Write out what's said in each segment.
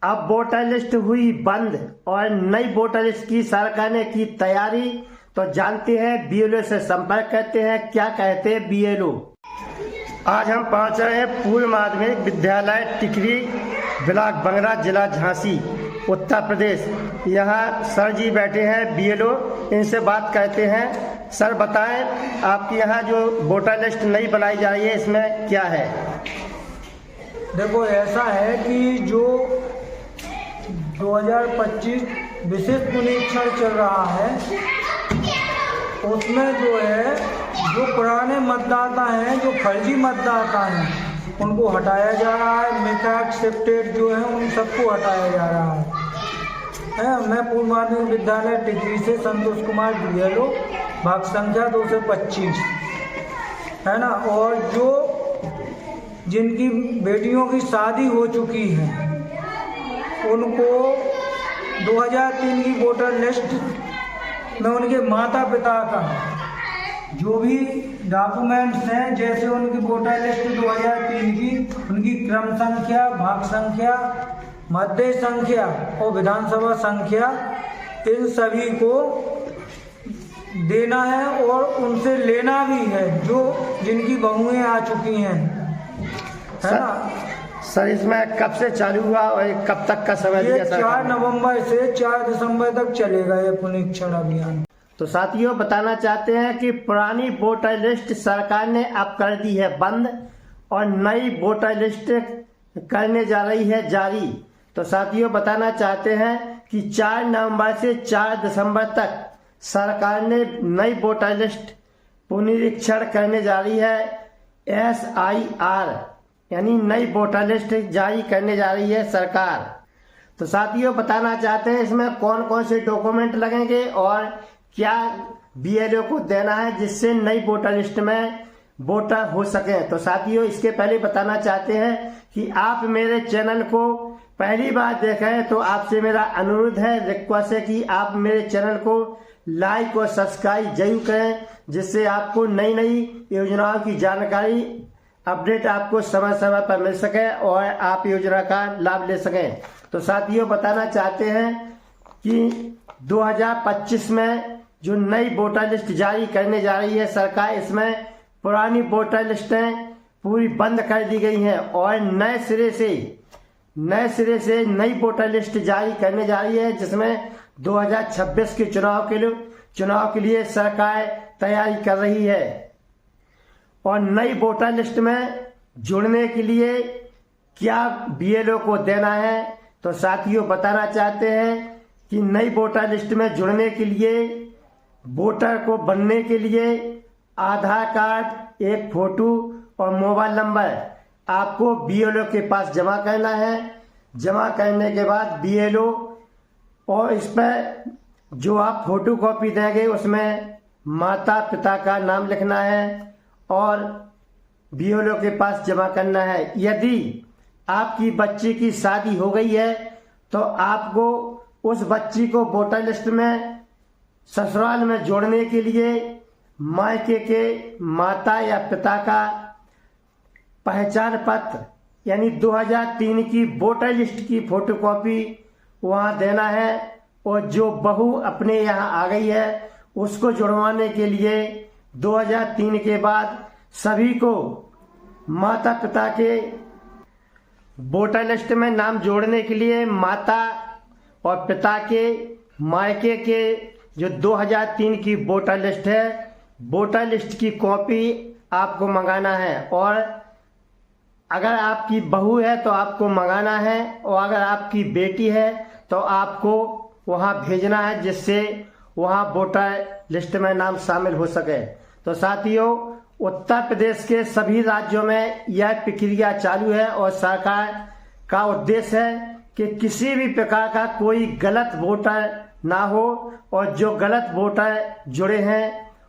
अब voter list हुई बंद और नई वोटर लिस्ट की सरकार ने की तैयारी। तो जानते हैं बीएलओ से संपर्क करते हैं, क्या कहते हैं बीएलओ। आज हम पहुंच रहे हैं पूर्व माध्यमिक विद्यालय टिकरी, ब्लॉक बंगरा, जिला झांसी, उत्तर प्रदेश। यहाँ सर जी बैठे हैं बीएलओ, इनसे बात करते हैं। सर बताएं, आपके यहाँ जो वोटर लिस्ट नई बनाई जा रही है इसमें क्या है? देखो, ऐसा है कि जो 2025 विशेष पुनरीक्षण चल रहा है उसमें जो है, जो पुराने मतदाता हैं, जो फर्जी मतदाता हैं, उनको हटाया जा रहा है। मेटा एक्सेप्टेड जो है उन सबको हटाया जा रहा है। मैं पूर्व माध्यमिक विद्यालय टिकरी से संतोष कुमार बीएलओ, भाग संख्या 225 है ना। और जो जिनकी बेटियों की शादी हो चुकी है उनको 2003 की वोटर लिस्ट में उनके माता पिता का जो भी डॉक्यूमेंट्स हैं, जैसे उनकी वोटर लिस्ट 2003 की, उनकी क्रम संख्या, भाग संख्या, मध्य संख्या और विधानसभा संख्या, इन सभी को देना है और उनसे लेना भी है, जो जिनकी बहुएं आ चुकी हैं, है ना। सर इसमें कब से चालू हुआ और कब तक का समय दिया? 4 नवंबर से 4 दिसंबर तक चलेगा ये पुनरीक्षण अभियान। तो साथियों बताना चाहते हैं कि पुरानी वोटर लिस्ट सरकार ने अब कर दी है बंद और नई वोटर लिस्ट करने जा रही है जारी। तो साथियों बताना चाहते हैं कि 4 नवंबर से 4 दिसंबर तक सरकार ने नई वोटर लिस्ट पुनरीक्षण करने जा रही है। SIR यानी नई वोटर लिस्ट जारी करने जा रही है सरकार। तो साथियों बताना चाहते हैं इसमें कौन कौन से डॉक्यूमेंट लगेंगे और क्या बीएलओ को देना है जिससे नई वोटर लिस्ट में वोटर हो सके। तो साथियों इसके पहले बताना चाहते हैं कि आप मेरे चैनल को पहली बार देख रहे हैं तो आपसे मेरा अनुरोध है, रिक्वेस्ट है कि आप मेरे चैनल को लाइक और सब्सक्राइब जरूर करें, जिससे आपको नई नई योजनाओं की जानकारी, अपडेट आपको समय समय पर मिल सके और आप योजना का लाभ ले सकें। तो साथियों बताना चाहते हैं कि 2025 में जो नई वोटर लिस्ट जारी करने जा रही है सरकार, इसमें पुरानी वोटर लिस्टें पूरी बंद कर दी गई हैं और नए सिरे से नई वोटर लिस्ट जारी करने जा रही है, जिसमें 2026 के चुनाव के लिए सरकार तैयारी कर रही है। और नई वोटर लिस्ट में जुड़ने के लिए क्या बीएलओ को देना है, तो साथियों बताना चाहते हैं कि नई वोटर लिस्ट में जुड़ने के लिए वोटर को बनने के लिए आधार कार्ड, एक फोटो और मोबाइल नंबर आपको बीएलओ के पास जमा करना है। जमा करने के बाद बीएलओ और इस पर जो आप फोटो कॉपी देंगे उसमें माता पिता का नाम लिखना है और बीएलओ के पास जमा करना है। यदि आपकी बच्ची की शादी हो गई है तो आपको उस बच्ची को वोटर लिस्ट में ससुराल में जोड़ने के लिए मायके के माता या पिता का पहचान पत्र यानी 2003 की वोटर लिस्ट की फोटोकॉपी वहां देना है। और जो बहू अपने यहाँ आ गई है उसको जुड़वाने के लिए 2003 के बाद सभी को माता पिता के वोटर लिस्ट में नाम जोड़ने के लिए माता और पिता के मायके के जो 2003 की वोटर लिस्ट है, वोटर लिस्ट की कॉपी आपको मंगाना है। और अगर आपकी बहू है तो आपको मंगाना है और अगर आपकी बेटी है तो आपको वहां भेजना है, जिससे वहां वोटर लिस्ट में नाम शामिल हो सके। तो साथियों उत्तर प्रदेश के सभी राज्यों में यह प्रक्रिया चालू है और सरकार का उद्देश्य है कि किसी भी प्रकार का कोई गलत वोटर ना हो और जो गलत वोटर जुड़े हैं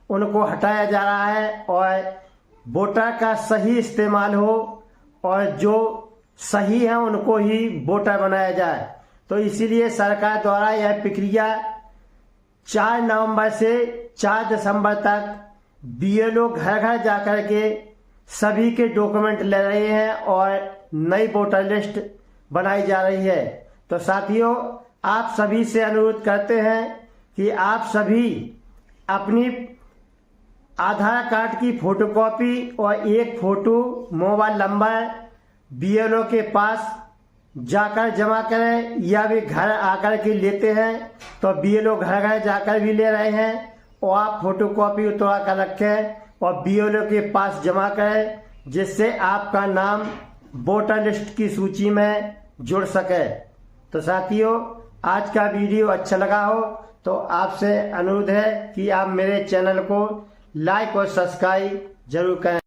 उनको हटाया जा रहा है और वोटर का सही इस्तेमाल हो और जो सही है उनको ही वोटर बनाया जाए। तो इसीलिए सरकार द्वारा यह प्रक्रिया 4 नवंबर से 4 दिसंबर तक बीएलओ घर घर जाकर के सभी के डॉक्यूमेंट ले रहे हैं और नई वोटर लिस्ट बनाई जा रही है। तो साथियों, आप सभी से अनुरोध करते हैं कि आप सभी अपनी आधार कार्ड की फोटोकॉपी और एक फोटो मोबाइल नंबर बीएलओ के पास जाकर जमा करें, या वे घर आकर के लेते हैं तो बीएलओ घर घर जाकर भी ले रहे हैं, और आप फोटोकॉपी उतरवा कर रखें और बीएलओ के पास जमा करें, जिससे आपका नाम वोटर लिस्ट की सूची में जुड़ सके। तो साथियों, आज का वीडियो अच्छा लगा हो तो आपसे अनुरोध है कि आप मेरे चैनल को लाइक और सब्सक्राइब जरूर करें।